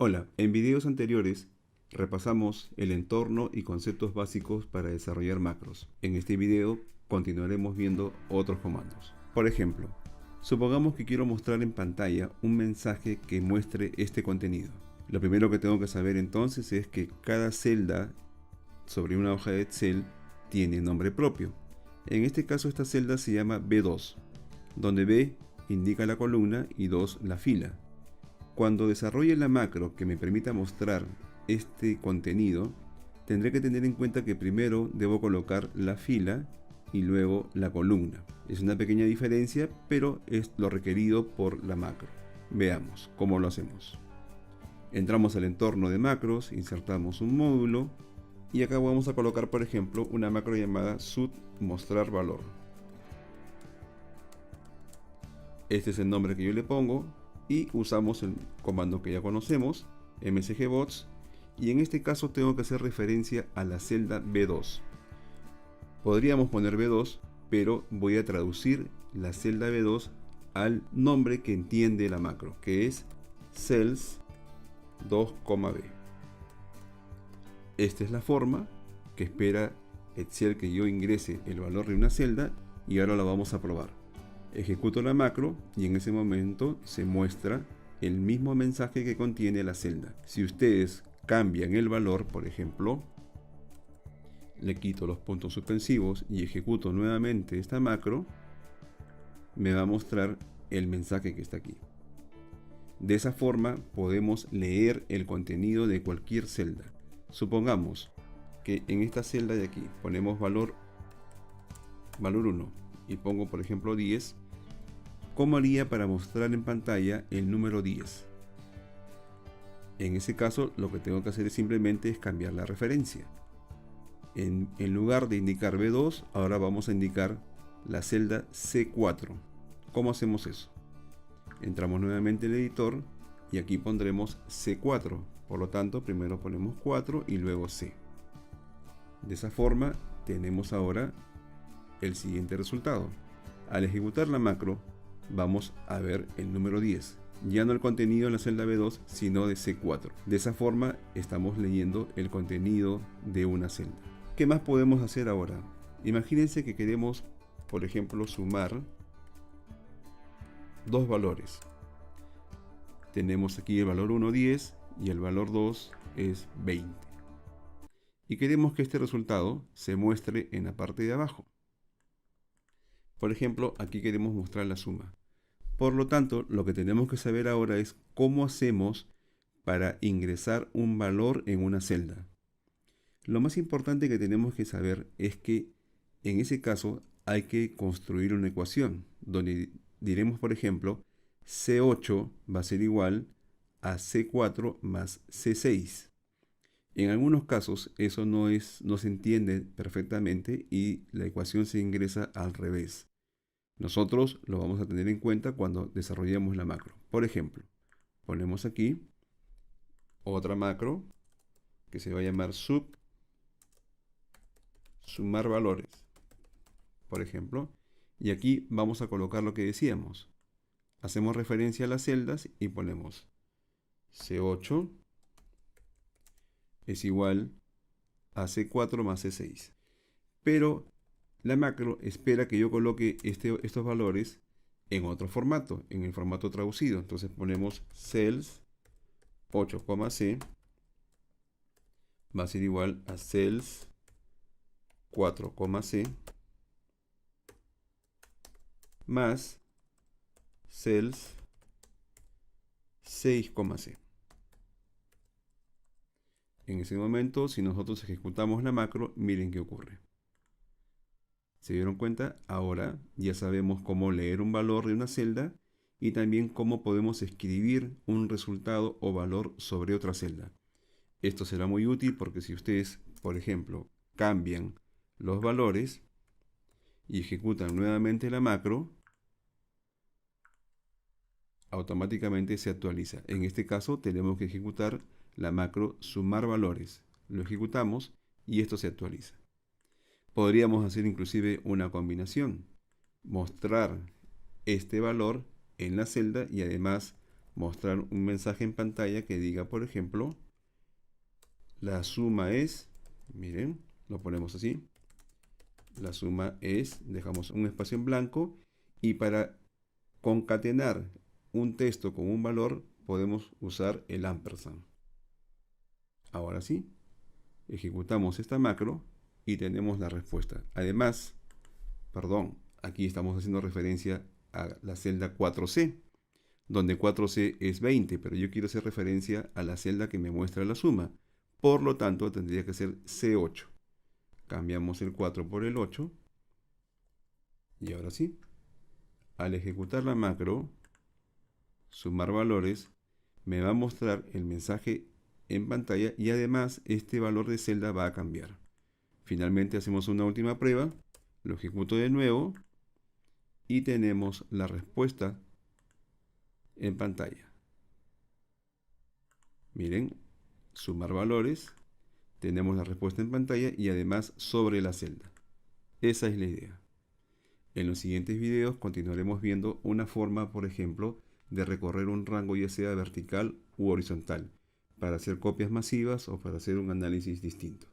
Hola, en videos anteriores repasamos el entorno y conceptos básicos para desarrollar macros. En este video continuaremos viendo otros comandos. Por ejemplo, supongamos que quiero mostrar en pantalla un mensaje que muestre este contenido. Lo primero que tengo que saber entonces es que cada celda sobre una hoja de Excel tiene nombre propio. En este caso esta celda se llama B2, donde B indica la columna y 2 la fila. Cuando desarrolle la macro que me permita mostrar este contenido, tendré que tener en cuenta que primero debo colocar la fila y luego la columna. Es una pequeña diferencia, pero es lo requerido por la macro. Veamos cómo lo hacemos. Entramos al entorno de macros, insertamos un módulo y acá vamos a colocar, por ejemplo, una macro llamada sud mostrar valor. Este es el nombre que yo le pongo y usamos el comando que ya conocemos, msgbots, y en este caso tengo que hacer referencia a la celda B2. Podríamos poner B2, pero voy a traducir la celda B2 al nombre que entiende la macro, que es cells 2,b. Esta es la forma que espera Excel que yo ingrese el valor de una celda y ahora la vamos a probar. Ejecuto la macro y en ese momento se muestra el mismo mensaje que contiene la celda. Si ustedes cambian el valor, por ejemplo, le quito los puntos suspensivos y ejecuto nuevamente esta macro, me va a mostrar el mensaje que está aquí. De esa forma podemos leer el contenido de cualquier celda. Supongamos que en esta celda de aquí ponemos valor 1 y pongo por ejemplo 10. ¿Cómo haría para mostrar en pantalla el número 10? En ese caso lo que tengo que hacer es simplemente cambiar la referencia. En lugar de indicar B2, ahora vamos a indicar la celda C4. ¿Cómo hacemos eso? Entramos nuevamente en el editor y aquí pondremos C4. Por lo tanto, primero ponemos 4 y luego C. De esa forma tenemos ahora el siguiente resultado. Al ejecutar la macro, vamos a ver el número 10. Ya no el contenido en la celda B2, sino de C4. De esa forma estamos leyendo el contenido de una celda. ¿Qué más podemos hacer ahora? Imagínense que queremos, por ejemplo, sumar dos valores. Tenemos aquí el valor 1, 10 y el valor 2 es 20. Y queremos que este resultado se muestre en la parte de abajo. Por ejemplo, aquí queremos mostrar la suma. Por lo tanto, lo que tenemos que saber ahora es cómo hacemos para ingresar un valor en una celda. Lo más importante que tenemos que saber es que en ese caso hay que construir una ecuación donde diremos, por ejemplo, C8 va a ser igual a C4 más C6. En algunos casos eso no se entiende perfectamente y la ecuación se ingresa al revés. Nosotros lo vamos a tener en cuenta cuando desarrollemos la macro. Por ejemplo, ponemos aquí otra macro que se va a llamar sumar valores, por ejemplo, y aquí vamos a colocar lo que decíamos. Hacemos referencia a las celdas y ponemos C8 es igual a C4 más C6. Pero la macro espera que yo coloque estos valores en otro formato, en el formato traducido. Entonces ponemos cells 8,c va a ser igual a cells 4,c más cells 6,c. En ese momento, si nosotros ejecutamos la macro, miren qué ocurre. ¿Se dieron cuenta? Ahora ya sabemos cómo leer un valor de una celda y también cómo podemos escribir un resultado o valor sobre otra celda. Esto será muy útil porque si ustedes, por ejemplo, cambian los valores y ejecutan nuevamente la macro, automáticamente se actualiza. En este caso tenemos que ejecutar la macro sumar valores. Lo ejecutamos y esto se actualiza. Podríamos hacer inclusive una combinación. Mostrar este valor en la celda y además mostrar un mensaje en pantalla que diga, por ejemplo, la suma es, miren, lo ponemos así, la suma es, dejamos un espacio en blanco, y para concatenar un texto con un valor podemos usar el ampersand. Ahora sí, ejecutamos esta macro y tenemos la respuesta. Además, perdón, aquí estamos haciendo referencia a la celda 4C, donde 4C es 20, pero yo quiero hacer referencia a la celda que me muestra la suma. Por lo tanto, tendría que ser C8. Cambiamos el 4 por el 8. Y ahora sí, al ejecutar la macro, sumar valores, me va a mostrar el mensaje en pantalla y además este valor de celda va a cambiar. Finalmente hacemos una última prueba, lo ejecuto de nuevo y tenemos la respuesta en pantalla. Miren, sumar valores, tenemos la respuesta en pantalla y además sobre la celda. Esa es la idea. En los siguientes videos continuaremos viendo una forma, por ejemplo, de recorrer un rango ya sea vertical u horizontal, para hacer copias masivas o para hacer un análisis distinto.